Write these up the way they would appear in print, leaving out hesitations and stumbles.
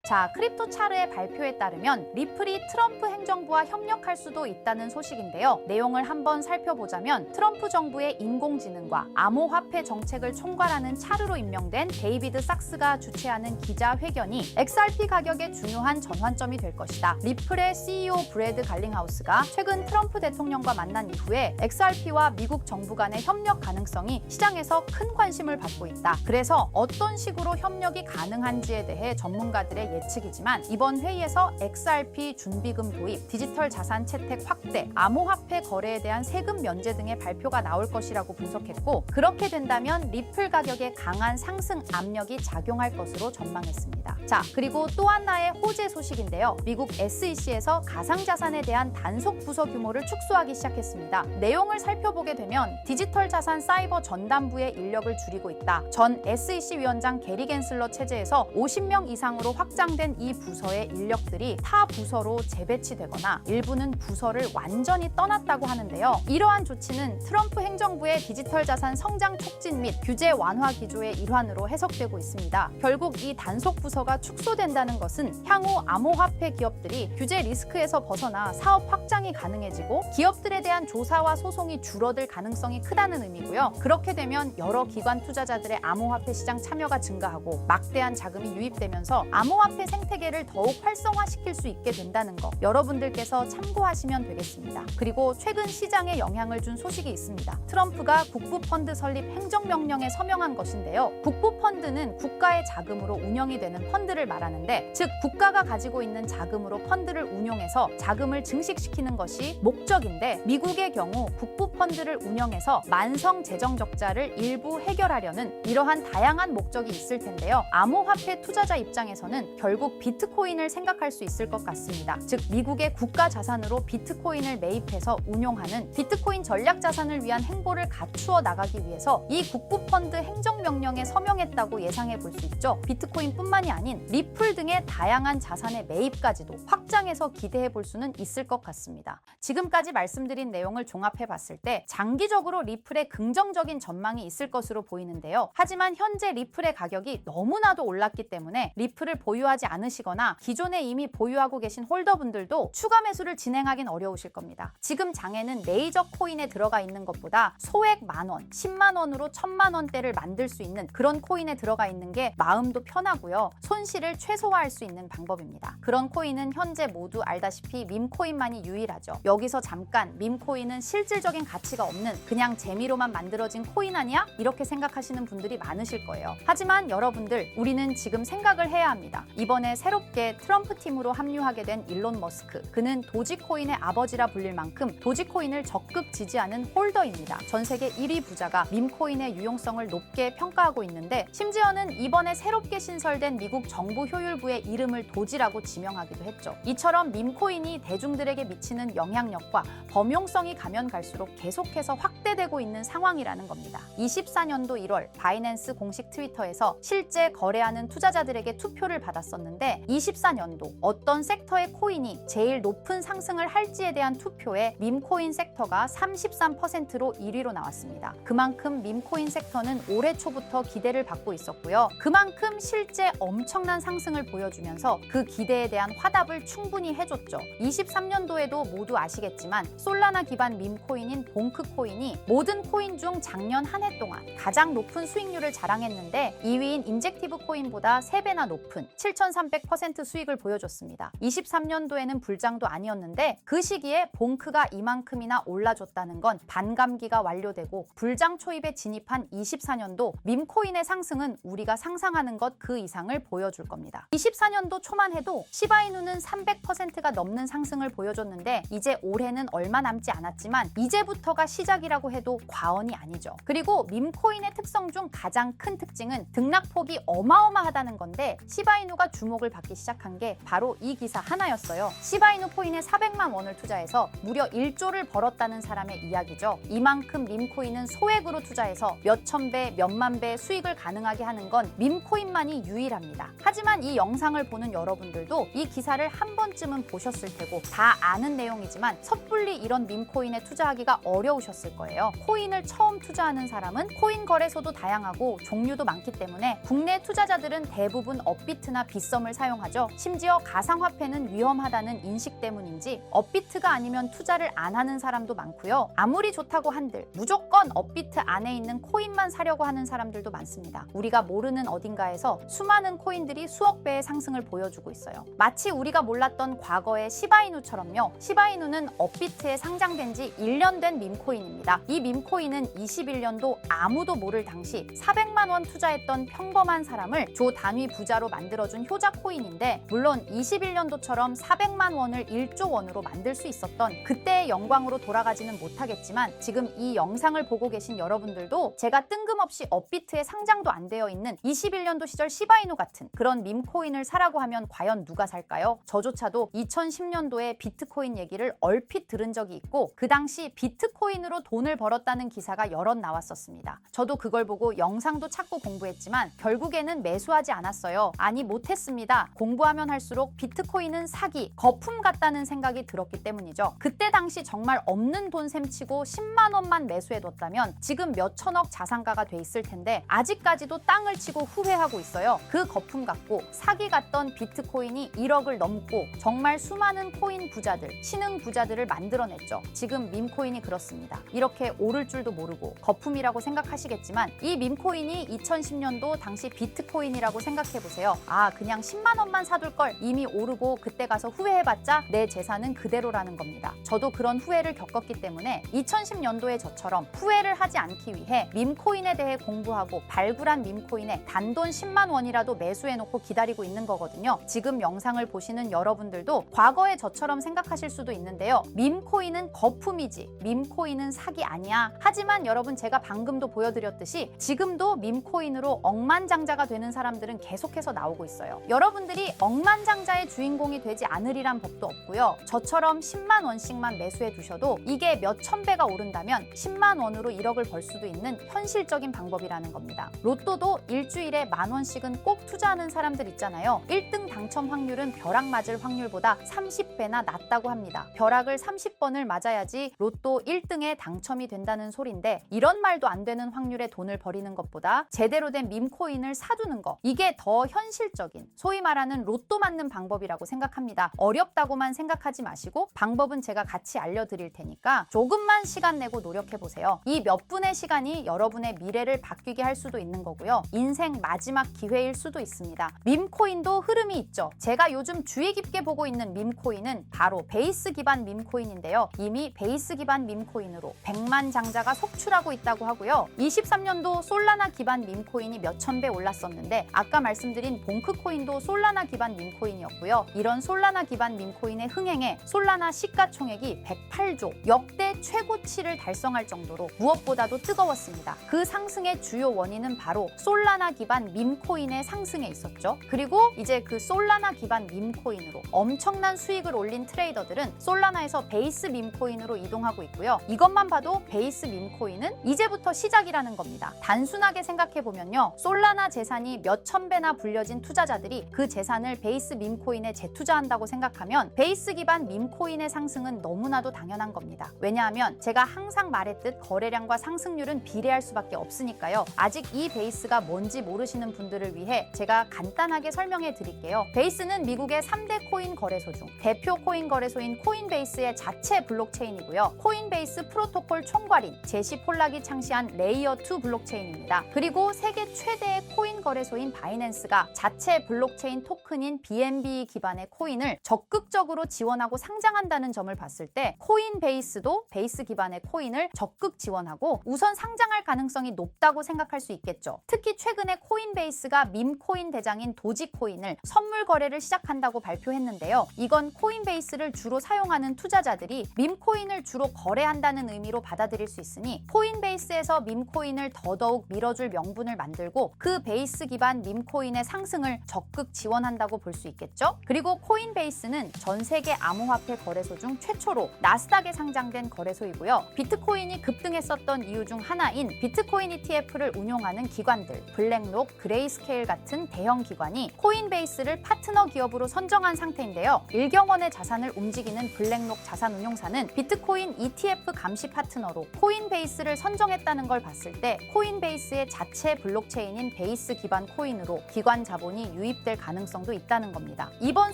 자, 크립토 차르의 발표에 따르면 리플이 트럼프 행정부와 협력할 수도 있다는 소식인데요. 내용을 한번 살펴보자면 트럼프 정부의 인공지능과 암호화폐 정책을 총괄하는 차르로 임명된 데이비드 삭스가 주최하는 기자회견이 XRP 가격의 중요한 전환점이 될 것이다. 리플의 CEO 브래드 갈링하우스가 최근 트럼프 대통령과 만난 이후에 XRP와 미국 정부 간의 협력 가능성이 시장에서 큰 관심을 받고 있다. 그래서 어떤 식으로 협력이 가능한지에 대해 전문가들의 예측이지만 이번 회의에서 XRP 준비금 도입, 디지털 자산 채택 확대, 암호화폐 거래에 대한 세금 면제 등의 발표가 나올 것이라고 분석했고, 그렇게 된다면 리플 가격에 강한 상승 압력이 작용할 것으로 전망했습니다. 자, 그리고 또 하나의 호재 소식인데요. 미국 SEC에서 가상자산에 대한 단속 부서 규모를 축소하기 시작했습니다. 내용을 살펴보게 되면 디지털 자산 사이버 전담부의 인력을 줄이고 있다. 전 SEC 위원장 게리 겐슬러 체제에서 50명 이상으로 확장된 이 부서의 인력들이 타 부서로 재배치되거나 일부는 부서를 완전히 떠났다고 하는데요. 이러한 조치는 트럼프 행정부의 디지털 자산 성장 촉진 및 규제 완화 기조의 일환으로 해석되고 있습니다. 결국 이 단속 부서가 축소된다는 것은 향후 암호화폐 기업들이 규제 리스크에서 벗어나 사업 확장이 가능해지고 기업들에 대한 조사와 소송이 줄어들 가능성이 크다는 의미고요. 그렇게 되면 여러 기관 투자자들의 암호화폐 시장 참여가 증가하고 막대한 자금이 유입되면서 암호화폐 생태계를 더욱 활성화시킬 수 있게 된다는 거, 여러분들께서 참고하시면 되겠습니다. 그리고 최근 시장에 영향을 준 소식이 있습니다. 트럼프가 국부펀드 설립 행정명령에 서명한 것인데요. 국부펀드는 국가의 자금으로 운영이 되는 펀드를 말하는데, 즉 국가가 가지고 있는 자금으로 펀드를 운용해서 자금을 증식시키는 것이 목적인데, 미국의 경우 국부펀드를 운영해서 만성 재정 적자를 일부 해결하려는 이러한 다양한 목적이 있을 텐데요. 암호화폐 투자자 입장에서는 결국 비트코인을 생각할 수 있을 것 같습니다. 즉 미국의 국가 자산으로 비트코인을 매입해서 운용하는 비트코인 전략 자산을 위한 행보를 갖추어 나가기 위해서 이 국부펀드 행정명령에 서명했다고 예상해 볼 수 있죠. 비트코인뿐만이 아닌 리플 등의 다양한 자산의 매입까지도 확장해서 기대해 볼 수는 있을 것 같습니다. 지금까지 말씀드린 내용을 종합해 봤을 때 장기적으로 리플의 긍정적인 전망이 있을 것으로 보이는데요. 하지만 현재 리플의 가격이 너무나도 올랐기 때문에 리플을 보유하지 않으시거나 기존에 이미 보유하고 계신 홀더분들도 추가 매수를 진행하긴 어려우실 겁니다. 지금 장에는 메이저 코인에 들어가 있는 것보다 소액 만원, 10만 원으로 1000만 원대를 만들 수 있는 그런 코인에 들어가 있는 게 마음도 편하고요. 손실을 최소화할 수 있는 방법입니다. 그런 코인은 현재 모두 알다시피 밈코인만이 유일하죠. 여기서 잠깐 밈코인은 실질적인 가치가 없는 그냥 재미로만 만들어진 코인 아니야? 이렇게 생각하시는 분들이 많으실 거예요. 하지만 여러분들, 우리는 지금 생각을 해야 합니다. 이번에 새롭게 트럼프 팀으로 합류하게 된 일론 머스크, 그는 도지코인의 아버지라 불릴 만큼 도지코인을 적극 지지하는 홀더입니다. 전 세계 1위 부자가 밈코인의 유용성을 높게 평가하고 있는데, 심지어는 이번에 새롭게 신설된 미국 정부 효율부의 이름을 도지라고 지명하기도 했죠. 이처럼 밈코인이 대중들에게 미치는 영향력과 범용성이 가면 갈수록 계속해서 확대되고 있는 상황이라는 겁니다. 24년도 1월 바이낸스 공식 트위터에서 실제 거래하는 투자자들에게 투표를 받았었는데, 24년도 어떤 섹터의 코인이 제일 높은 상승을 할지에 대한 투표에 밈코인 섹터가 33%로 1위로 나왔습니다. 그만큼 밈코인 섹터는 올해 초부터 기대를 받고 있었고요. 그만큼 실제 엄청난 상승을 보여주면서 그 기대에 대한 화답을 충분히 해줬죠. 23년도에도 모두 아시겠지만 솔라나 기반 밈코인인 봉크코인이 모든 코인 중 작년 한 해 동안 가장 높은 수익률을 자랑했는데 2위인 인젝티브 코인보다 3배나 높은 7,300% 수익을 보여줬습니다. 23년도에는 불장도 아니었는데 그 시기에 봉크가 이만큼이나 올라줬다는 건 반감기가 완료되고 불장 초입에 진입한 24년도 밈코인의 상승은 우리가 상상하는 것 그 이상을 보여줄 겁니다. 24년도 초만 해도 시바이누는 300%가 넘는 상승을 보여줬는데 이제 올해는 얼마 남지 않았지만 이제부터가 시작이라고 해도 과언이 아니죠. 그리고 밈코인의 특성 중 가장 큰 특징은 등락폭이 어마어마하다는 건데, 시바이누가 주목을 받기 시작한 게 바로 이 기사 하나였어요. 시바이누 코인에 400만 원을 투자해서 무려 1조를 벌었다는 사람의 이야기죠. 이만큼 밈코인은 소액으로 투자해서 몇천 배, 몇만 배 수익을 가능하게 하는 건 밈코인만이 유일합니다. 하지만 이 영상을 보는 여러분들도 이 기사를 한 번쯤은 보셨을 테고 다 아는 내용이지만 섣불리 이런 밈코인에 투자하기가 어려우셨을 거예요. 코인을 처음 투자하는 사람은 코인 거래소도 다양하고 종류도 많기 때문에 국내 투자자들은 대부분 업비트나 빗썸을 사용하죠. 심지어 가상화폐는 위험하다는 인식 때문인지 업비트가 아니면 투자를 안 하는 사람도 많고요. 아무리 좋다고 한들 무조건 업비트 안에 있는 코인만 사려고 하는 사람들도 많습니다. 우리가 모르는 어딘가에서 수많은 코인들이 수억 배의 상승을 보여주고 있어요. 마치 우리가 몰랐던 과거의 시바이누처럼요. 시바이누는 업비트에 상장된 지 1년 된 밈코인입니다. 이 밈코인은 21년도 아무도 모를 당시 400만 원 투자했던 평범한 사람을 조 단위 부자로 만들어준 효자 코인인데, 물론 21년도처럼 400만 원을 1조 원으로 만들 수 있었던 그때의 영광으로 돌아가지는 못하겠지만, 지금 이 영상을 보고 계신 여러분들도 제가 뜬금없이 업비트에 상장도 안 되어 있는 21년도 시절 시바이누 같은 그런 밈코인을 사라고 하면 과연 누가 살까요? 저조차도 2010년도에 비트코인 얘기를 얼핏 들은 적이 있고, 그 당시 비트코인으로 돈을 벌었다는 기사가 여럿 나왔었습니다. 저도 그걸 보고 영상도 찾고 공부했지만 결국에는 매수하지 않았어요. 아니, 못했습니다. 공부하면 할수록 비트코인은 사기, 거품 같다는 생각이 들었기 때문이죠. 그때 당시 정말 없는 돈 셈치고 10만 원만 매수해뒀다면 지금 몇 천억 자산가가 돼 있을 텐데, 아직까지도 땅을 치고 후회하고 있어요. 그 거품 같고 사기 같던 비트코인이 1억을 넘고 정말 수많은 코인 부자들, 신흥 부자들을 만들어냈죠. 지금 밈코인이 그렇습니다. 이렇게 오를 줄도 모르고 거품이라고 생각하시겠지만, 이 밈코인이 2010년도 당시 비트코인이라고 생각해보세요. 아, 그냥 10만 원만 사둘 걸, 이미 오르고 그때 가서 후회해봤자 내 재산은 그대로라는 겁니다. 저도 그런 후회를 겪었기 때문에 2010년도에 저처럼 후회를 하지 않기 위해 밈코인에 대해 공부하고 발굴한 밈코인에 단돈 10만 원이라도 매수해놓고 기다리고 있는 거거든요. 지금 영상을 보시는 여러분들도 과거에 저처럼 생각하실 수도 있는데요. 밈코인은 거품이지 밈코인은 사기 아니야. 하지만 여러분, 제가 방금도 보여드렸듯이 지금도 밈코인으로 억만장자가 되는 사람들은 계속해서 나오고 있어요. 여러분들이 억만장자의 주인공이 되지 않으리란 법도 없고요. 저처럼 10만 원씩만 매수해 두셔도 이게 몇천 배가 오른다면 10만 원으로 1억을 벌 수도 있는 현실적인 방법이라는 겁니다. 로또도 일주일에 만 원씩은 꼭 투자하는 사람들 있잖아요. 1등 당첨 확률은 벼락 맞을 확률보다 30배나 낮다고 합니다. 벼락을 30번을 맞아야지 로또 1등에 당첨이 된다는 소린데, 이런 말도 안 되는 확률에 돈을 버리는 것보다 제대로 된 밈코인을 사두는 거, 이게 더 현실적인, 소위 말하는 로또 맞는 방법이라고 생각합니다. 어렵다고만 생각하지 마시고 방법은 제가 같이 알려드릴 테니까 조금만 시간 내고 노력해보세요. 이 몇 분의 시간이 여러분의 미래를 바뀌게 할 수도 있는 거고요. 인생 마지막 기회일 수도 있습니다. 밈코인도 흐름이 있죠. 제가 요즘 주의 깊게 보고 있는 밈코인은 바로 베이스 기반 밈코인인데요. 이미 베이스 기반 밈코인으로 100만 장자가 속출하고 있다고 하고요. 23년도 솔라나 기반 밈코인이 몇천 배 올랐었는데, 아까 말씀드린 봉크코인도 솔라나 기반 밈코인이었고요. 이런 솔라나 기반 밈코인의 흥행에 솔라나 시가총액이 108조, 역대 최고치를 달성할 정도로 무엇보다도 뜨거웠습니다. 그 상승의 주요 원인은 바로 솔라나 기반 밈코인의 상승에 있었죠. 그리고 이제 그 솔라나 기반 밈코인으로 엄청난 수익을 올린 트레이더들은 솔라나에서 베이스 밈코인으로 이동하고 있고요. 이것만 봐도 베이스 밈코인은 이제부터 시작이라는 겁니다. 단순하게 생각해보면요. 솔라나 재산이 몇천 배나 불려진 투자자들이 그 재산을 베이스 밈코인에 재투자한다고 생각하면 베이스 기반 밈코인의 상승은 너무나도 당연한 겁니다. 왜냐하면 제가 항상 말했듯 거래량과 상승률은 비례할 수밖에 없으니까요. 아직 이 베이스가 뭔지 모르시는 분들을 위해 제가 간단하게 설명해 드릴게요. 베이스는 미국의 3대 코인 거래소 중 대표 코인 거래소인 코인베이스의 자체 블록체인이고요. 코인베이스 프로토콜 총괄인 제시 폴락이 창시한 레이어2 블록체인입니다. 그리고 세계 최대의 코인 거래소인 바이낸스가 자체 블록체인 토큰인 BNB 기반의 코인을 적극적으로 지원하고 상장한다는 점을 봤을 때, 코인베이스도 베이스 기반의 코인을 적극 지원하고 우선 상장할 가능성이 높다고 생각할 수 있겠죠. 특히 최근에 코인베이스가 밈코인 대장인 도지코인을 선물 거래를 시작한다고 발표했는데요. 이건 코인베이스를 주로 사용하는 투자자들이 밈코인을 주로 거래한다는 의미로 받아들일 수 있으니, 코인베이스에서 밈코인을 더더욱 밀어줄 명분을 만들고 그 베이스 기반 밈코인의 상승을 적극 지원한다고 볼 수 있겠죠. 그리고 코인베이스는 전 세계 암호화폐 거래소 중 최초로 나스닥에 상장된 거래소이고요. 비트코인이 급등했었던 이유 중 하나인 비트코인 ETF를 운용하는 기관들, 블랙록, 그레이스케일 같은 대형 기관이 코인베이스를 파트너 기업으로 선정한 상태인데요. 일경원의 자산을 움직이는 블랙록 자산운용사는 비트코인 ETF 감시 파트너로 코인베이스를 선정했다는 걸 봤을 때, 코인베이스의 자체 블록체인인 베이스 기반 코인으로 기관 자본이 유입 유입될 가능성도 있다는 겁니다. 이번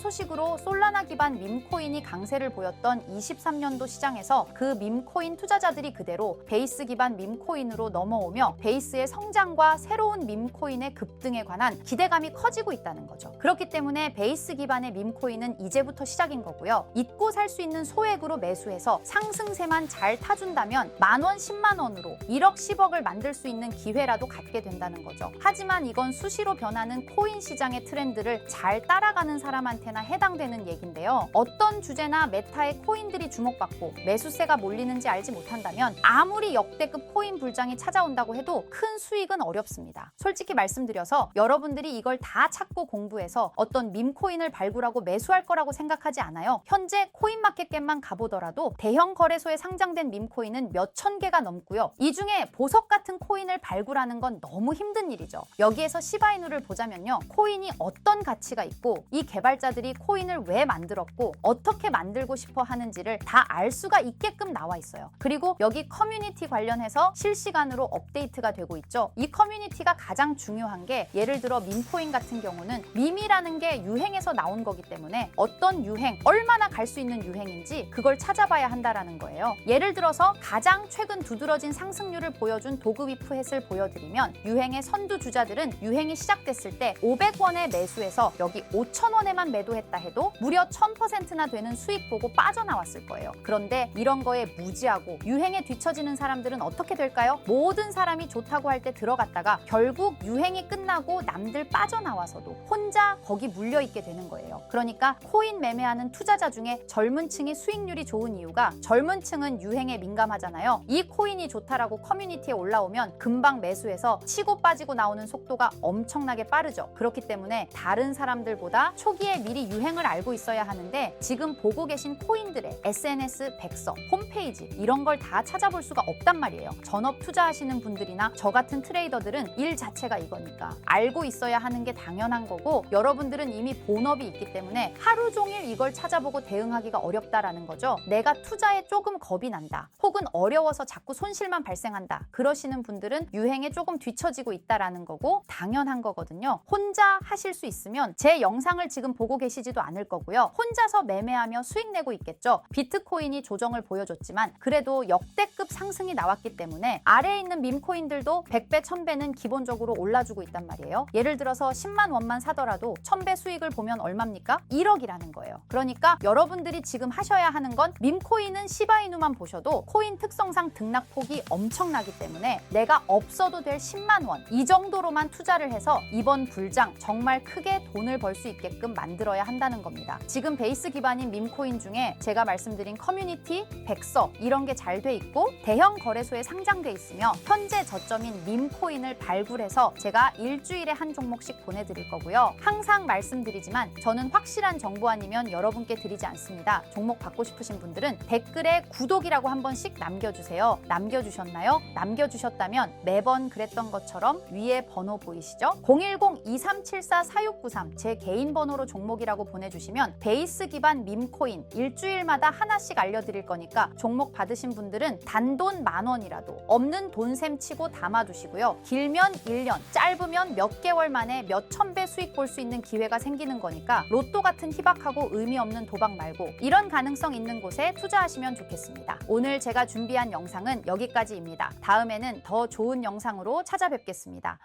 소식으로 솔라나 기반 밈코인이 강세를 보였던 23년도 시장에서 그 밈코인 투자자들이 그대로 베이스 기반 밈코인으로 넘어오며 베이스의 성장과 새로운 밈코인의 급등에 관한 기대감이 커지고 있다는 거죠. 그렇기 때문에 베이스 기반의 밈코인은 이제부터 시작인 거고요. 잊고 살 수 있는 소액으로 매수해서 상승세만 잘 타준다면 만원, 10만 원으로 1억, 10억을 만들 수 있는 기회라도 갖게 된다는 거죠. 하지만 이건 수시로 변하는 코인 시장의 트렌드를 잘 따라가는 사람한테나 해당되는 얘기인데요. 어떤 주제나 메타의 코인들이 주목받고 매수세가 몰리는지 알지 못한다면 아무리 역대급 코인 불장이 찾아온다고 해도 큰 수익은 어렵습니다. 솔직히 말씀드려서 여러분들이 이걸 다 찾고 공부해서 어떤 밈코인을 발굴하고 매수할 거라고 생각하지 않아요. 현재 코인마켓겟만 가보더라도 대형 거래소에 상장된 밈코인은 몇천 개가 넘고요. 이 중에 보석 같은 코인을 발굴하는 건 너무 힘든 일이죠. 여기에서 시바이누를 보자면요. 코인이 어떤 가치가 있고 이 개발자들이 코인을 왜 만들었고 어떻게 만들고 싶어 하는지를 다 알 수가 있게끔 나와 있어요. 그리고 여기 커뮤니티 관련해서 실시간으로 업데이트가 되고 있죠. 이 커뮤니티가 가장 중요한 게 예를 들어 밈코인 같은 경우는 밈이라는 게 유행에서 나온 거기 때문에 어떤 유행, 얼마나 갈 수 있는 유행인지 그걸 찾아봐야 한다라는 거예요. 예를 들어서 가장 최근 두드러진 상승률을 보여준 도그위프햇을 보여드리면 유행의 선두 주자들은 유행이 시작됐을 때 500원에 매수해서 여기 5,000원에만 매도했다 해도 무려 1000%나 되는 수익 보고 빠져나왔을 거예요. 그런데 이런 거에 무지하고 유행에 뒤처지는 사람들은 어떻게 될까요? 모든 사람이 좋다고 할 때 들어갔다가 결국 유행이 끝나고 남들 빠져나와서도 혼자 거기 물려있게 되는 거예요. 그러니까 코인 매매하는 투자자 중에 젊은 층이 수익률이 좋은 이유가 젊은 층은 유행에 민감하잖아요. 이 코인이 좋다라고 커뮤니티에 올라오면 금방 매수해서 치고 빠지고 나오는 속도가 엄청나게 빠르죠. 그렇기 때문에 다른 사람들보다 초기에 미리 유행을 알고 있어야 하는데 지금 보고 계신 코인들의 SNS 백서, 홈페이지 이런 걸 다 찾아볼 수가 없단 말이에요. 전업 투자하시는 분들이나 저 같은 트레이더들은 일 자체가 이거니까 알고 있어야 하는 게 당연한 거고 여러분들은 이미 본업이 있기 때문에 하루 종일 이걸 찾아보고 대응하기가 어렵다라는 거죠. 내가 투자에 조금 겁이 난다. 혹은 어려워서 자꾸 손실만 발생한다. 그러시는 분들은 유행에 조금 뒤처지고 있다라는 거고 당연한 거거든요. 혼자 하실 수 있으면 제 영상을 지금 보고 계시지도 않을 거고요. 혼자서 매매하며 수익 내고 있겠죠. 비트코인이 조정을 보여줬지만 그래도 역대급 상승이 나왔기 때문에 아래에 있는 밈코인들도 100배, 1000배는 기본적으로 올라주고 있단 말이에요. 예를 들어서 10만 원만 사더라도 1000배 수익을 보면 얼마입니까? 1억이라는 거예요. 그러니까 여러분들이 지금 하셔야 하는 건 밈코인은 시바이누만 보셔도 코인 특성상 등락폭이 엄청나기 때문에 내가 없어도 될 10만 원 이 정도로만 투자를 해서 이번 불장 정말 크게 돈을 벌 수 있게끔 만들어야 한다는 겁니다. 지금 베이스 기반인 밈코인 중에 제가 말씀드린 커뮤니티, 백서 이런 게 잘 돼 있고 대형 거래소에 상장돼 있으며 현재 저점인 밈코인을 발굴해서 제가 일주일에 한 종목씩 보내드릴 거고요. 항상 말씀드리지만 저는 확실한 정보 아니면 여러분께 드리지 않습니다. 종목 받고 싶으신 분들은 댓글에 구독이라고 한 번씩 남겨주세요. 남겨주셨나요? 남겨주셨다면 매번 그랬던 것처럼 위에 번호 보이시죠? 010-2374-4693 제 개인 번호로 종목이라고 보내주시면 베이스 기반 밈코인 일주일마다 하나씩 알려드릴 거니까 종목 받으신 분들은 단돈 10,000원이라도 없는 돈셈 치고 담아두시고요. 길면 1년, 짧으면 몇 개월 만에 몇 천 배 수익 볼 수 있는 기회가 생기는 거니까 로또 같은 희박하고 의미 없는 도박 말고 이런 가능성 있는 곳에 투자하시면 좋겠습니다. 오늘 제가 준비한 영상은 여기까지입니다. 다음에는 더 좋은 영상으로 찾아뵙겠습니다.